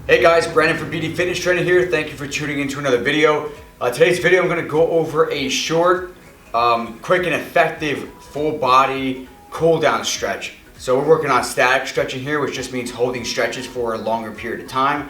Hey guys, Brandon from BD Fitness Trainer here. Thank you for tuning into another video. Today's video I'm going to go over a short, quick and effective full body cool down stretch. So we're working on static stretching here, which just means holding stretches for a longer period of time.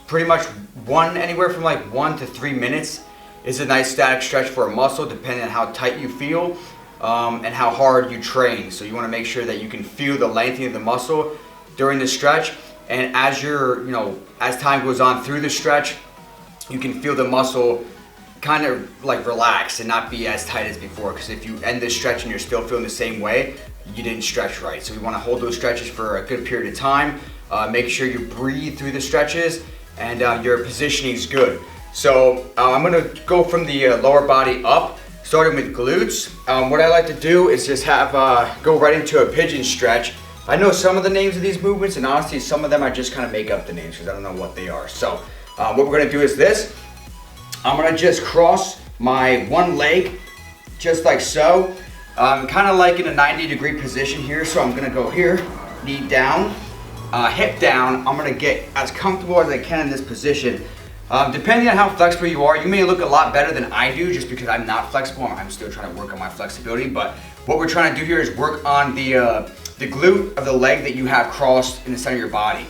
Pretty much anywhere from like 1 to 3 minutes is a nice static stretch for a muscle, depending on how tight you feel and how hard you train. So you want to make sure that you can feel the lengthening of the muscle during the stretch. And as as time goes on through the stretch, you can feel the muscle kind of like relax and not be as tight as before. Because if you end this stretch and you're still feeling the same way, you didn't stretch right. So we want to hold those stretches for a good period of time. Make sure you breathe through the stretches and your positioning is good. So I'm going to go from the lower body up, starting with glutes. What I like to do is just have go right into a pigeon stretch. I know some of the names of these movements, and honestly, some of them I just kind of make up the names because I don't know what they are. So what we're going to do is this. I'm going to just cross my one leg just like so. I'm kind of like in a 90-degree position here. So I'm going to go here, knee down, hip down. I'm going to get as comfortable as I can in this position. Depending on how flexible you are, you may look a lot better than I do just because I'm not flexible. I'm still trying to work on my flexibility. But what we're trying to do here is work on the glute of the leg that you have crossed in the center of your body.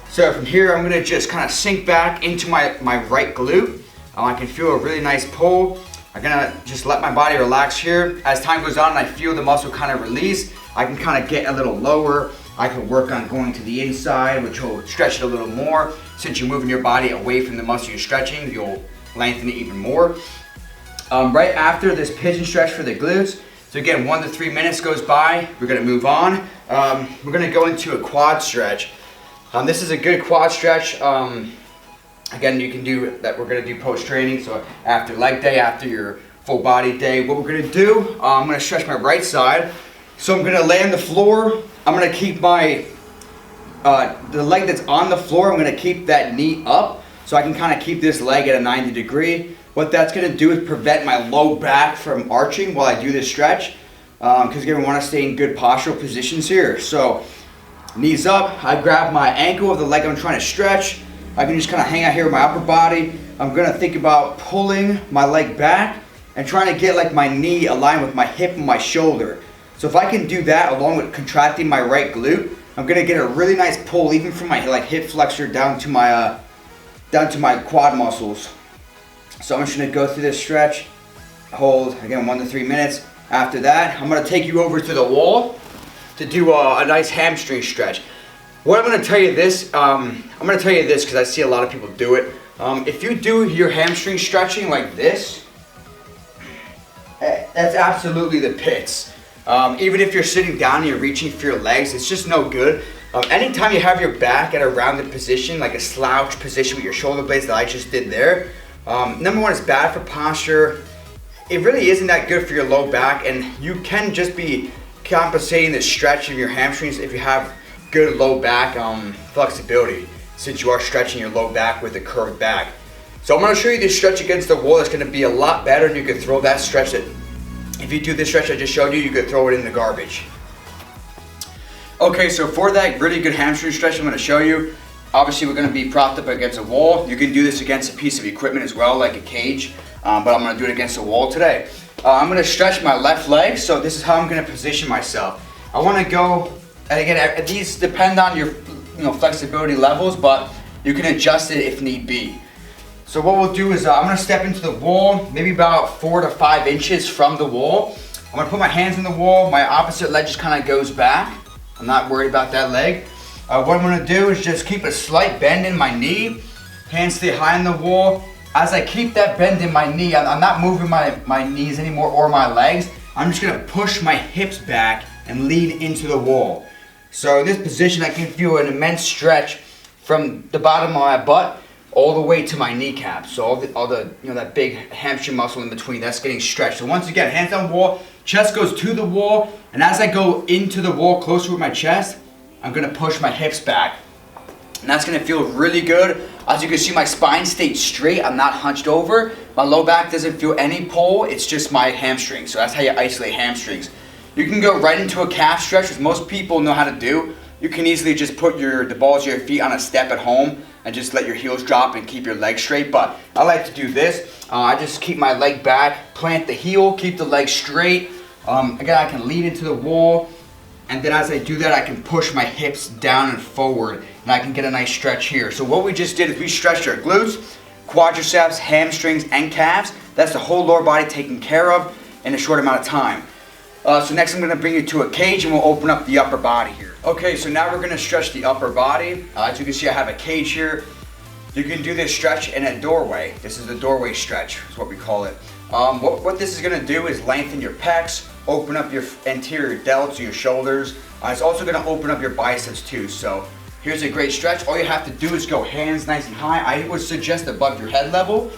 So from here, I'm gonna just kind of sink back into my right glute. I can feel a really nice pull. I'm gonna just let my body relax here. As time goes on and I feel the muscle kind of release, I can kind of get a little lower. I can work on going to the inside, which will stretch it a little more. Since you're moving your body away from the muscle you're stretching, you'll lengthen it even more. Right after this pigeon stretch for the glutes, so again, 1 to 3 minutes goes by, we're gonna move on. We're gonna go into a quad stretch. This is a good quad stretch. Again, you can do that, we're gonna do post-training, so after leg day, after your full body day. What we're gonna do, I'm gonna stretch my right side. So I'm gonna lay on the floor. I'm gonna keep my, the leg that's on the floor, I'm gonna keep that knee up, so I can kind of keep this leg at a 90 degree. What that's gonna do is prevent my low back from arching while I do this stretch, because again, we wanna stay in good postural positions here. So, knees up, I grab my ankle of the leg I'm trying to stretch. I can just kind of hang out here with my upper body. I'm gonna think about pulling my leg back and trying to get like my knee aligned with my hip and my shoulder. So if I can do that along with contracting my right glute, I'm gonna get a really nice pull even from my hip flexor down to my quad muscles. So I'm just gonna go through this stretch, hold again 1 to 3 minutes. After that, I'm gonna take you over to the wall to do a nice hamstring stretch. What I'm gonna tell you this, because I see a lot of people do it. If you do your hamstring stretching like this, that's absolutely the pits. Even if you're sitting down and you're reaching for your legs, it's just no good. Anytime you have your back at a rounded position, like a slouch position with your shoulder blades that I just did there, number one, it's bad for posture. It really isn't that good for your low back, and you can just be compensating the stretch of your hamstrings if you have good low back flexibility, since you are stretching your low back with a curved back. So I'm going to show you this stretch against the wall that's going to be a lot better, and you can throw that stretch that, if you do this stretch I just showed you, you could throw it in the garbage. Okay, so for that really good hamstring stretch I'm going to show you, obviously we're going to be propped up against a wall. You can do this against a piece of equipment as well, like a cage, but I'm going to do it against a wall today. I'm going to stretch my left leg, so this is how I'm going to position myself. I want to go, and again, these depend on your flexibility levels, but you can adjust it if need be. So what we'll do is I'm going to step into the wall, maybe about 4 to 5 inches from the wall. I'm going to put my hands on the wall, my opposite leg just kind of goes back. I'm not worried about that leg. What I'm going to do is just keep a slight bend in my knee. Hands stay high on the wall. As I keep that bend in my knee, I'm not moving my knees anymore or my legs. I'm just going to push my hips back and lean into the wall. So in this position, I can feel an immense stretch from the bottom of my butt all the way to my kneecap. So all the that big hamstring muscle in between, that's getting stretched. So once again, hands on the wall, chest goes to the wall, and as I go into the wall closer with my chest, I'm gonna push my hips back. And that's gonna feel really good. As you can see, my spine stayed straight, I'm not hunched over. My low back doesn't feel any pull, it's just my hamstrings. So that's how you isolate hamstrings. You can go right into a calf stretch, which most people know how to do. you can easily just put the balls of your feet on a step at home and just let your heels drop and keep your legs straight. But I like to do this. I just keep my leg back, plant the heel, keep the leg straight. Again, I can lean into the wall, and then as I do that, I can push my hips down and forward, and I can get a nice stretch here. So what we just did is we stretched our glutes, quadriceps, hamstrings, and calves. That's the whole lower body taken care of in a short amount of time. So next I'm going to bring you to a cage and we'll open up the upper body here. Okay, so now we're going to stretch the upper body. As you can see, I have a cage here. You can do this stretch in a doorway. This is the doorway stretch, is what we call it. What this is going to do is lengthen your pecs, open up your anterior delts, your shoulders. It's also going to open up your biceps too. So here's a great stretch. All you have to do is go hands nice and high. I would suggest above your head level.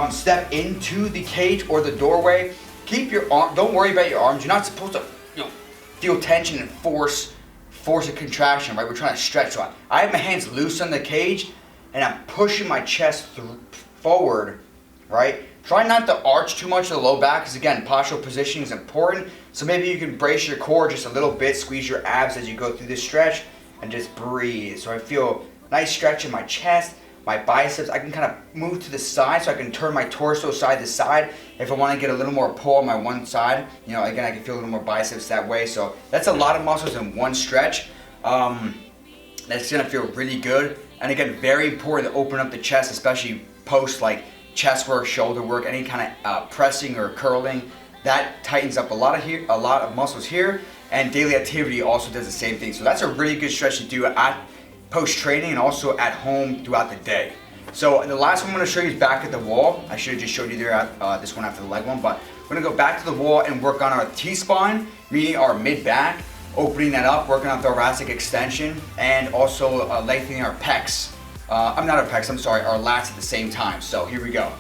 Step into the cage or the doorway. Keep your arm. Don't worry about your arms. You're not supposed to, feel tension and force a contraction. Right? We're trying to stretch. So I have my hands loose on the cage, and I'm pushing my chest forward. Right? Try not to arch too much of the low back, because again, postural positioning is important. So maybe you can brace your core just a little bit, squeeze your abs as you go through this stretch, and just breathe. So I feel a nice stretch in my chest. My biceps, I can kind of move to the side so I can turn my torso side to side. If I want to get a little more pull on my one side, again, I can feel a little more biceps that way. So that's a lot of muscles in one stretch. That's going to feel really good. And again, very important to open up the chest, especially post like chest work, shoulder work, any kind of pressing or curling. That tightens up a lot of muscles here. And daily activity also does the same thing. So that's a really good stretch to do at post-training and also at home throughout the day. So the last one I'm going to show you is back at the wall. I should have just showed you there at this one after the leg one, but we're going to go back to the wall and work on our T-spine, meaning our mid-back, opening that up, working on thoracic extension, and also lengthening our pecs. Our lats at the same time. So here we go.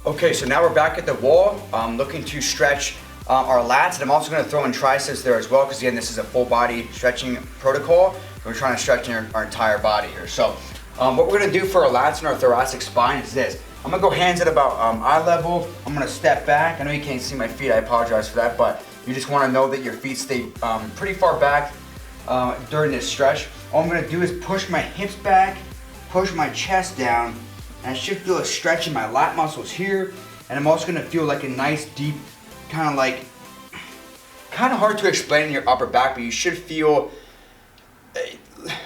Okay, so now we're back at the wall. I'm looking to stretch our lats, and I'm also going to throw in triceps there as well, because again, this is a full body stretching protocol. We're trying to stretch our entire body here. So what we're going to do for our lats and our thoracic spine is this. I'm going to go hands at about eye level. I'm going to step back. I know you can't see my feet. I apologize for that, but you just want to know that your feet stay pretty far back during this stretch. All I'm going to do is push my hips back, push my chest down, and I should feel a stretch in my lat muscles here. And I'm also going to feel like a nice deep, kind of hard to explain in your upper back, but you should feel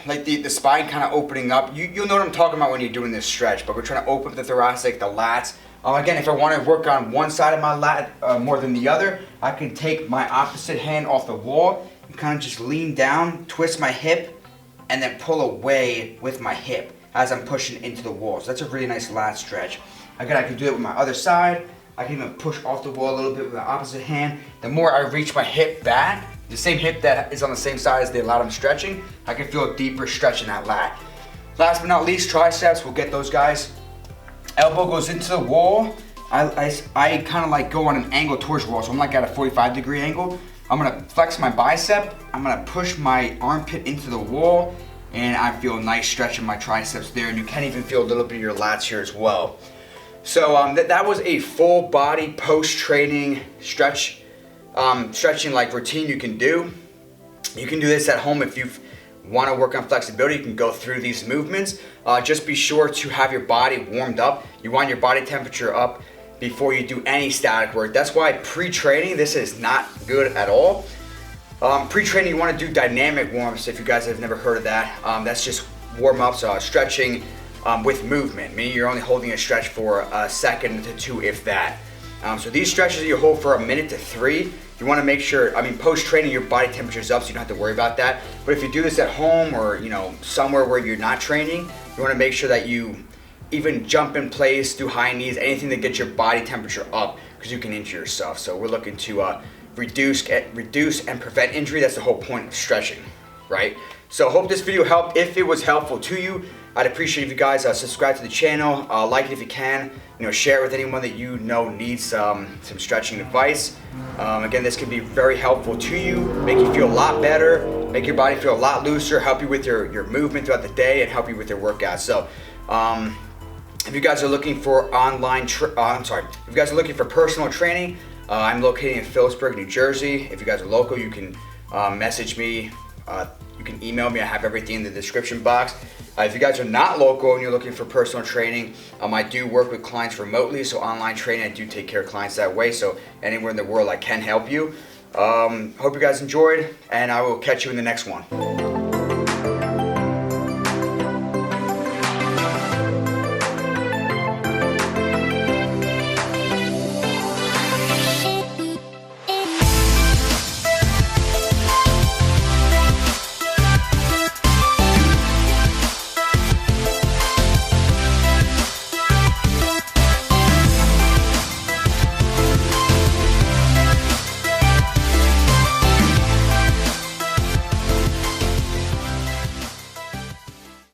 like the spine kind of opening up. You'll know what I'm talking about when you're doing this stretch, but we're trying to open up the thoracic, the lats. Again, if I want to work on one side of my lat more than the other, I can take my opposite hand off the wall and kind of just lean down, twist my hip, and then pull away with my hip as I'm pushing into the wall. So that's a really nice lat stretch. Again, I can do it with my other side. I can even push off the wall a little bit with the opposite hand. The more I reach my hip back, the same hip that is on the same side as the lat I'm stretching, I can feel a deeper stretch in that lat. Last but not least, triceps. We'll get those guys. Elbow goes into the wall. I kind of like go on an angle towards the wall, so I'm like at a 45-degree angle. I'm gonna flex my bicep. I'm gonna push my armpit into the wall, and I feel a nice stretch in my triceps there, and you can even feel a little bit of your lats here as well. So that was a full body post-training stretching like routine you can do. You can do this at home if you want to work on flexibility. You can go through these movements. Just be sure to have your body warmed up. You want your body temperature up before you do any static work. That's why pre-training, this is not good at all. Pre-training, you want to do dynamic warm-ups. If you guys have never heard of that, that's just warm-ups, stretching with movement, meaning you're only holding a stretch for a second to two, if that. So these stretches you hold for a minute to 3. You want to make sure, post-training your body temperature is up, so you don't have to worry about that. But if you do this at home or somewhere where you're not training, you want to make sure that you even jump in place, do high knees, anything that gets your body temperature up, because you can injure yourself. So we're looking to reduce and prevent injury. That's the whole point of stretching, right? So hope this video helped. If it was helpful to you, I'd appreciate if you guys subscribe to the channel, like it if you can, share it with anyone that you know needs some stretching advice. Again, this can be very helpful to you, make you feel a lot better, make your body feel a lot looser, help you with your movement throughout the day, and help you with your workouts. So, if you guys are looking for if you guys are looking for personal training, I'm located in Phillipsburg, New Jersey. If you guys are local, you can message me you can email me. I have everything in the description box. If you guys are not local and you're looking for personal training, I do work with clients remotely, so online training, I do take care of clients that way. So anywhere in the world I can help you. Hope you guys enjoyed, and I will catch you in the next one.